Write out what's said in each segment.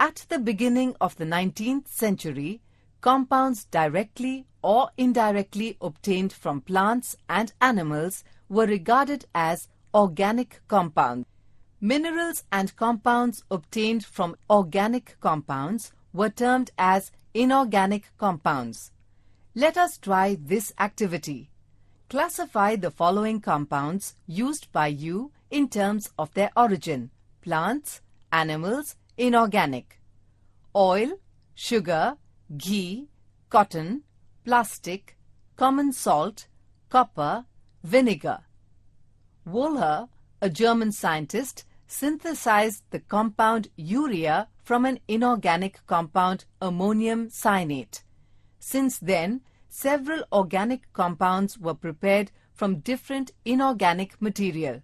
At the beginning of the 19th century, compounds directly or indirectly obtained from plants and animals were regarded as organic compounds. Minerals and compounds obtained from organic compounds were termed as inorganic compounds. Let us try this activity. Classify the following compounds used by you in terms of their origin: plants, animals, inorganic. Oil, sugar, ghee, cotton, plastic, common salt, copper, vinegar. Wohler, a German scientist, synthesized the compound urea from an inorganic compound ammonium cyanate. Since then, several organic compounds were prepared from different inorganic material.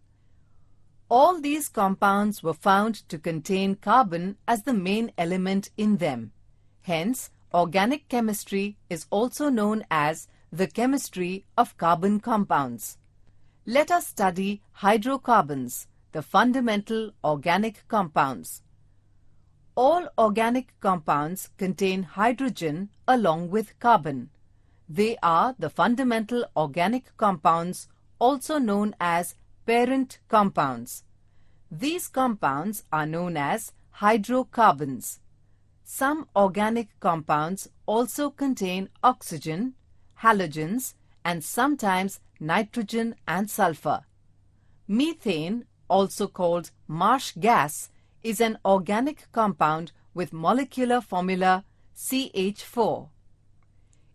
All these compounds were found to contain carbon as the main element in them. Hence, organic chemistry is also known as the chemistry of carbon compounds. Let us study hydrocarbons, the fundamental organic compounds. All organic compounds contain hydrogen along with carbon. They are the fundamental organic compounds, also known as parent compounds. These compounds are known as hydrocarbons. Some organic compounds also contain oxygen, halogens, and sometimes nitrogen and sulfur. Methane, also called marsh gas, is an organic compound with molecular formula CH4.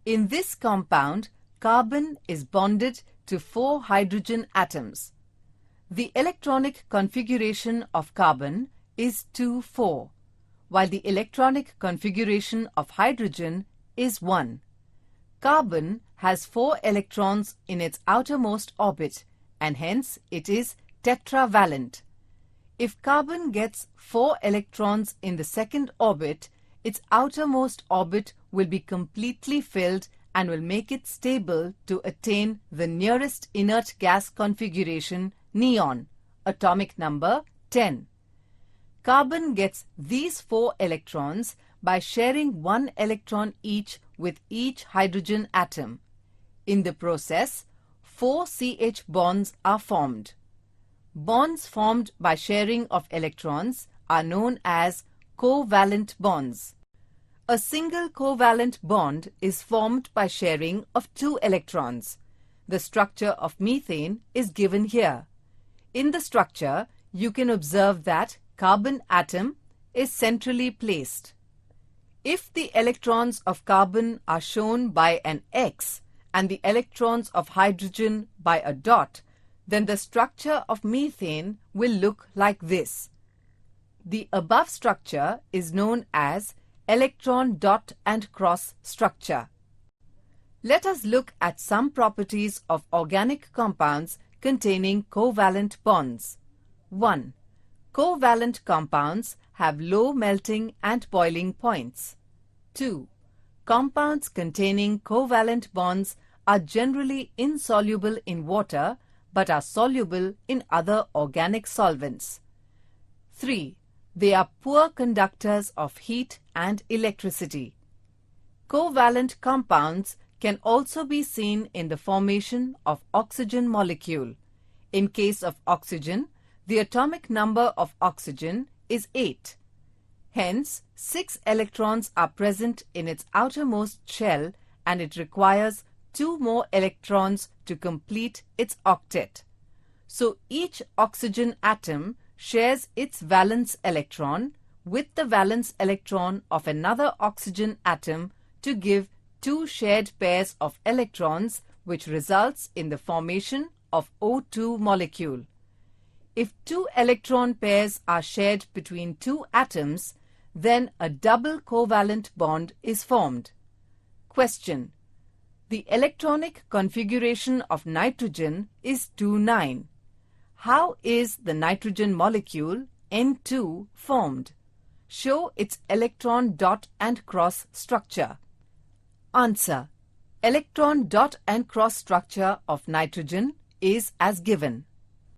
In this compound, carbon is bonded to 4 hydrogen atoms. The electronic configuration of carbon is 2,4, while the electronic configuration of hydrogen is 1. Carbon has 4 electrons in its outermost orbit, and hence it is tetravalent. If carbon gets 4 electrons in the second orbit, its outermost orbit will be completely filled and will make it stable to attain the nearest inert gas configuration, neon, atomic number 10. Carbon gets these 4 electrons by sharing 1 electron each with each hydrogen atom. In the process, 4 CH bonds are formed. Bonds formed by sharing of electrons are known as covalent bonds. A single covalent bond is formed by sharing of 2 electrons. The structure of methane is given here. In the structure, you can observe that carbon atom is centrally placed. If the electrons of carbon are shown by an X and the electrons of hydrogen by a dot, then the structure of methane will look like this. The above structure is known as electron dot and cross structure. Let us look at some properties of organic compounds containing covalent bonds. 1. Covalent compounds have low melting and boiling points. 2. Compounds containing covalent bonds are generally insoluble in water but are soluble in other organic solvents. 3. They are poor conductors of heat and electricity. Covalent compounds can also be seen in the formation of oxygen molecule. In case of oxygen, the atomic number of oxygen is 8. Hence, 6 electrons are present in its outermost shell and it requires 2 more electrons to complete its octet. So each oxygen atom shares its valence electron with the valence electron of another oxygen atom to give 2 shared pairs of electrons, which results in the formation of O2 molecule. If 2 electron pairs are shared between 2 atoms, then a double covalent bond is formed. Question: the electronic configuration of nitrogen is 2,9. How is the nitrogen molecule N2 formed? Show its electron dot and cross structure. Answer: electron dot and cross structure of nitrogen is as given.